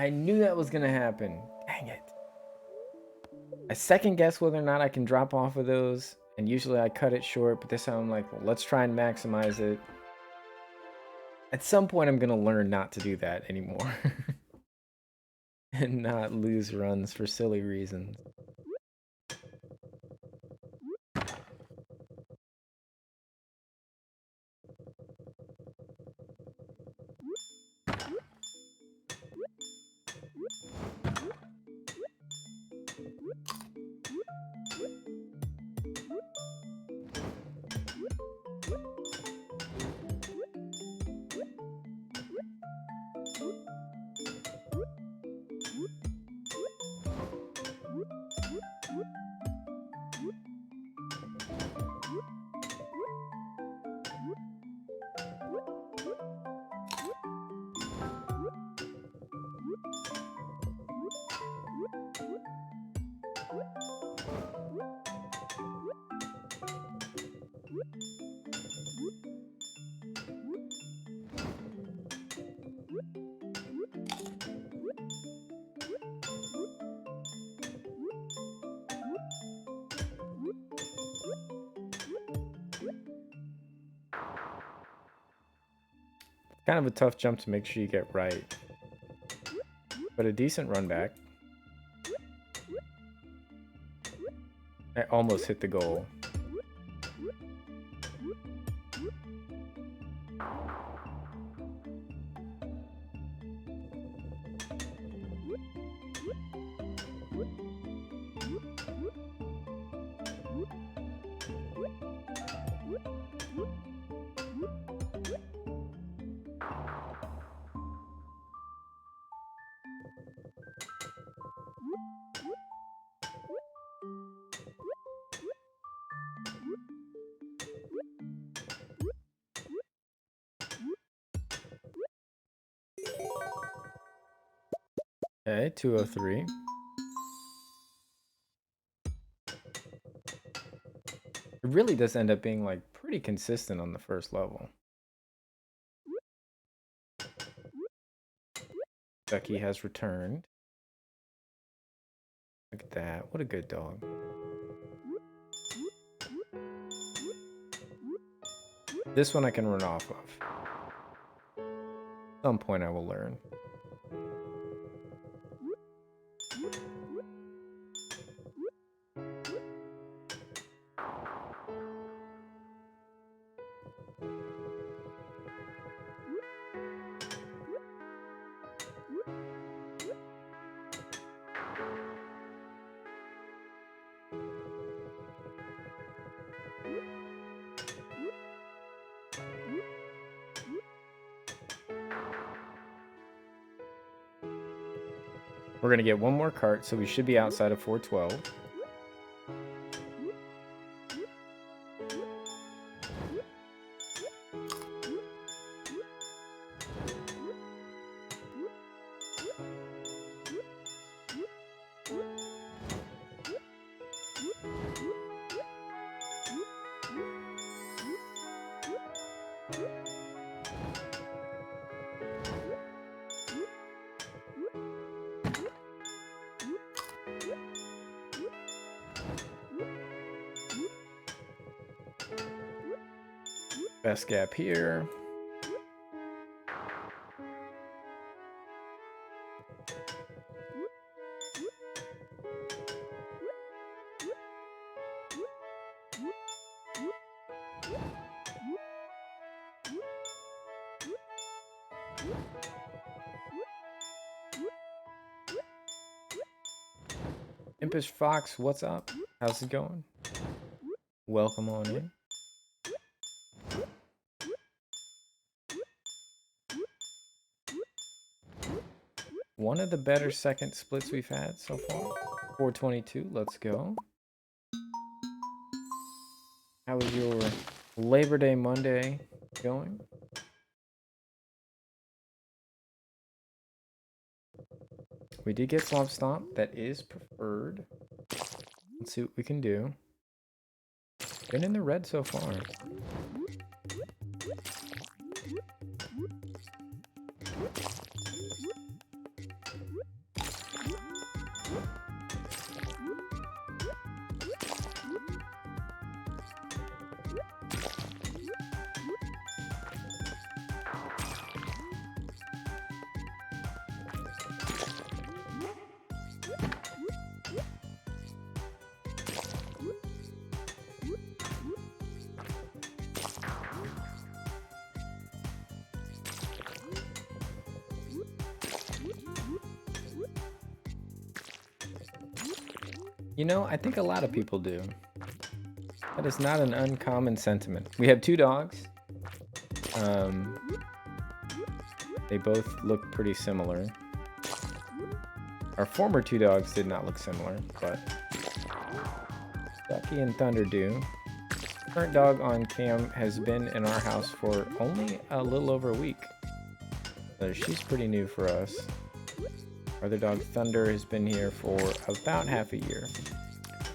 I knew that was gonna happen. Dang it. I second guess whether or not I can drop off of those, and usually I cut it short, but this time I'm like, well, let's try and maximize it. At some point, I'm gonna learn not to do that anymore. And not lose runs for silly reasons. Kind of a tough jump to make sure you get right, but a decent run back. I almost hit the goal. Okay, 203. It really does end up being like pretty consistent on the first level. Ducky has returned. Look at that. What a good dog. This one I can run off of. At some point I will learn. We're going to get one more cart, so we should be outside of 412. Best gap here. Impish Fox, what's up? How's it going? Welcome on in. One of the better second splits we've had so far. 422, let's go. How was your Labor Day Monday going? We did get Slomp Stomp. That is preferred. Let's see what we can do. Been in the red so far. You know, I think a lot of people do. That is not an uncommon sentiment. We have 2 dogs. They both look pretty similar. Our former 2 dogs did not look similar, but Ducky and Thunder do. Current dog on cam has been in our house for only a little over a week. So she's pretty new for us. Our other dog Thunder has been here for about half a year.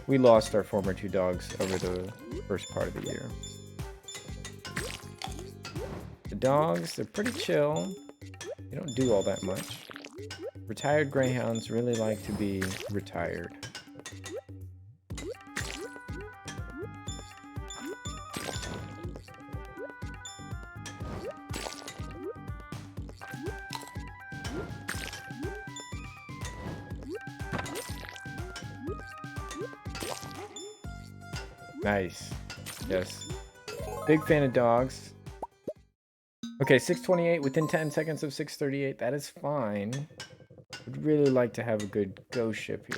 We lost our former 2 dogs over the first part of the year. The dogs, they're pretty chill. They don't do all that much. Retired greyhounds really like to be retired. Nice. Yes. Big fan of dogs. Okay, 628 within 10 seconds of 638. That is fine. Would really like to have a good go ship here.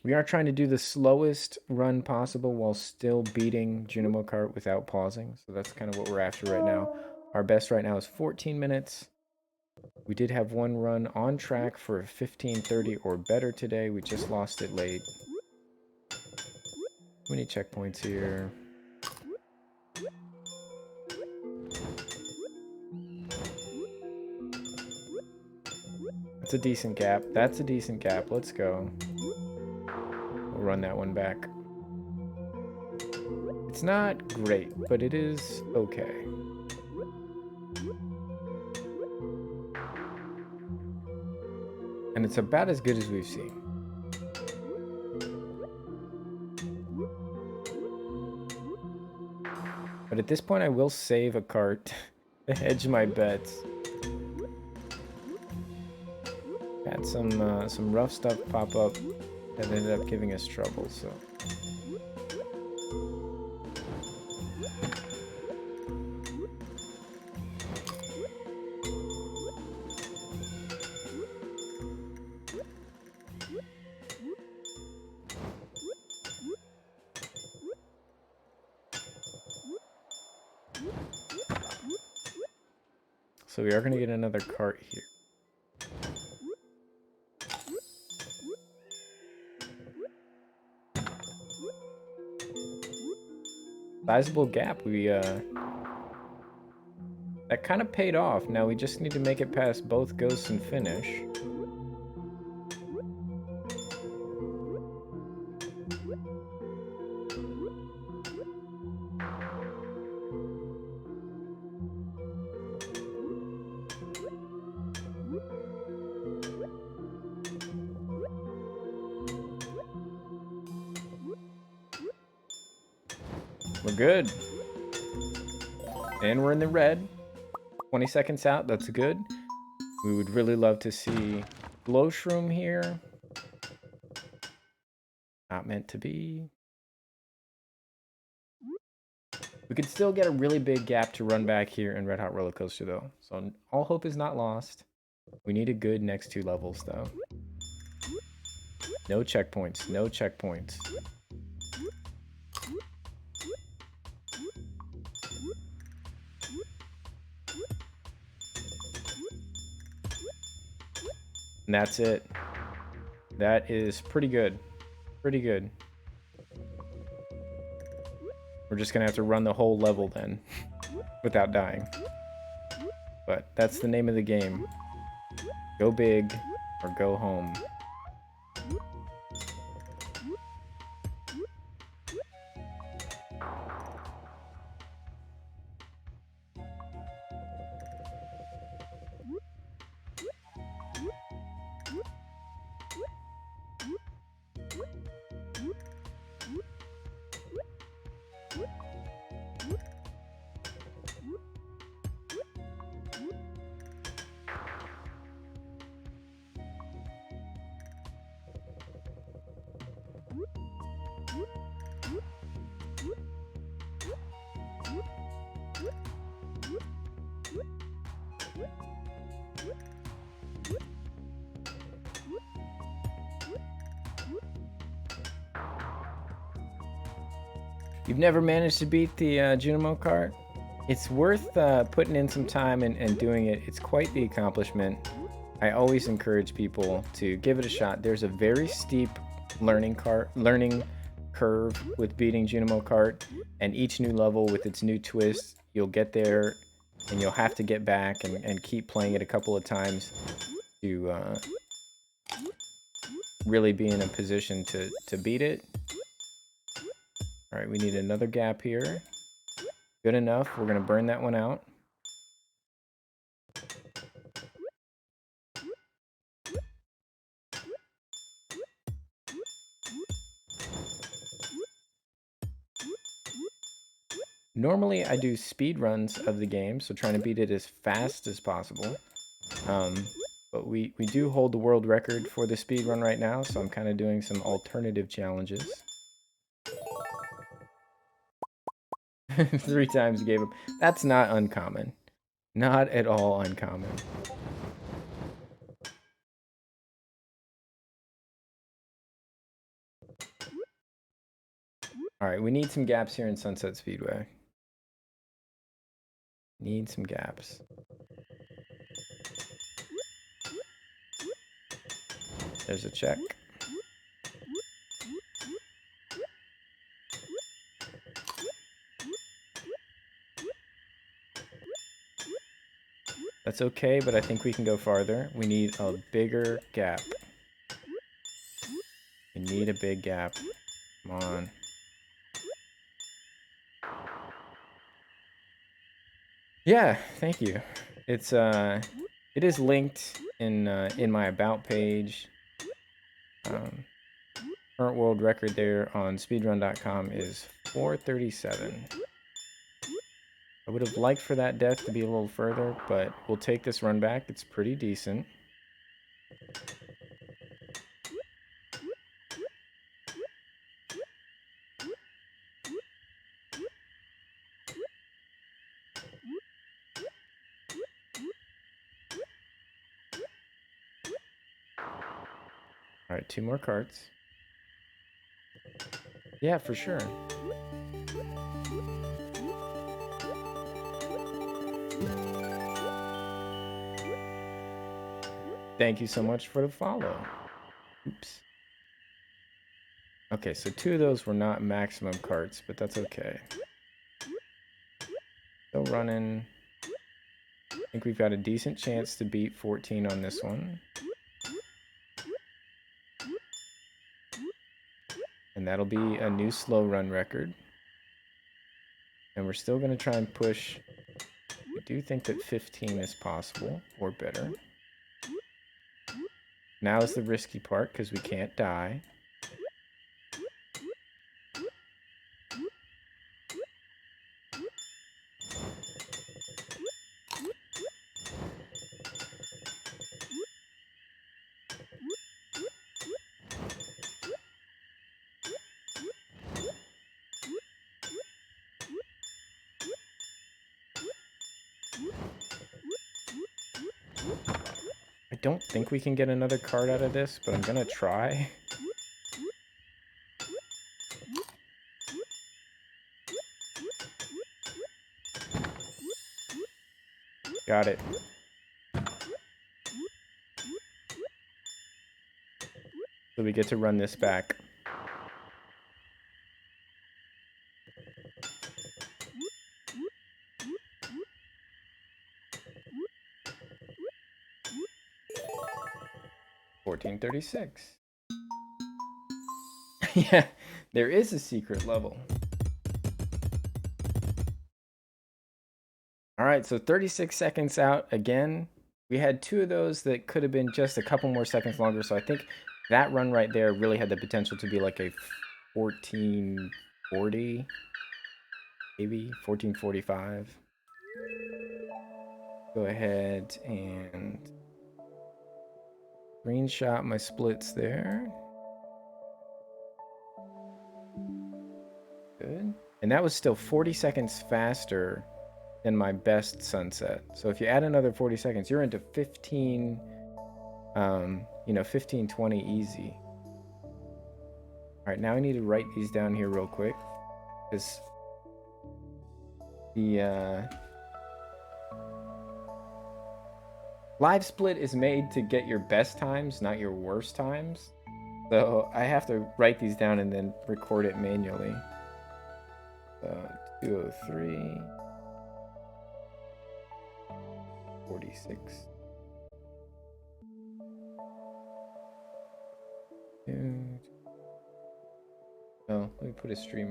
We are trying to do the slowest run possible while still beating Junimo Kart without pausing. So that's kind of what we're after right now. Our best right now is 14 minutes. We did have one run on track for 15:30 or better today. We just lost it late. How many checkpoints here? That's a decent gap. That's a decent gap. Let's go. We'll run that one back. It's not great, but it is okay. And it's about as good as we've seen. But at this point, I will save a cart to hedge my bets. Had some rough stuff pop up that ended up giving us trouble, so. So we are going to get another cart here. Sizable gap. That kind of paid off. Now we just need to make it past both ghosts and finish. We're good. And we're in the red. 20 seconds out, that's good. We would really love to see Glow Shroom here. Not meant to be. We could still get a really big gap to run back here in Red Hot Rollercoaster though. So all hope is not lost. We need a good next 2 levels though. No checkpoints, no checkpoints. And that's it. That is pretty good. Pretty good. We're just gonna have to run the whole level then, without dying. But that's the name of the game. Go big or go home. You've never managed to beat the Junimo Kart? It's worth putting in some time and doing it. It's quite the accomplishment. I always encourage people to give it a shot. There's a very steep learning curve with beating Junimo Kart, and each new level with its new twist, you'll get there and you'll have to get back and keep playing it a couple of times to really be in a position to beat it. All right, we need another gap here. Good enough. We're going to burn that one out. Normally, I do speed runs of the game, so trying to beat it as fast as possible. But we do hold the world record for the speed run right now, so I'm kind of doing some alternative challenges. 3 times gave up. That's not uncommon. Not at all uncommon. All right, we need some gaps here in Sunset Speedway. Need some gaps. There's a check. That's okay, but I think we can go farther. We need a bigger gap. We need a big gap. Come on. Yeah, thank you. It's it is linked in my about page. Current world record there on speedrun.com is 4:37. I would have liked for that death to be a little further, but we'll take this run back. It's pretty decent. All right, 2 more carts. Yeah, for sure. Thank you so much for the follow. Oops. Okay, so 2 of those were not maximum carts, but that's okay. Still running. I think we've got a decent chance to beat 14 on this one. And that'll be a new slow run record. And we're still going to try and push. I do think that 15 is possible, or better. Now is the risky part, because we can't die. I don't think we can get another card out of this, but I'm gonna try. Got it. So we get to run this back. $14.36. Yeah, there is a secret level. All right, so 36 seconds out again. We had 2 of those that could have been just a couple more seconds longer, so I think that run right there really had the potential to be like a 14:40, maybe 14:45. Go ahead and screenshot my splits there. Good. And that was still 40 seconds faster than my best sunset. So if you add another 40 seconds, you're into 15, 15:20 easy. All right, now I need to write these down here real quick. Because the live split is made to get your best times, not your worst times. So I have to write these down and then record it manually. So 203, 46. Oh, let me put a stream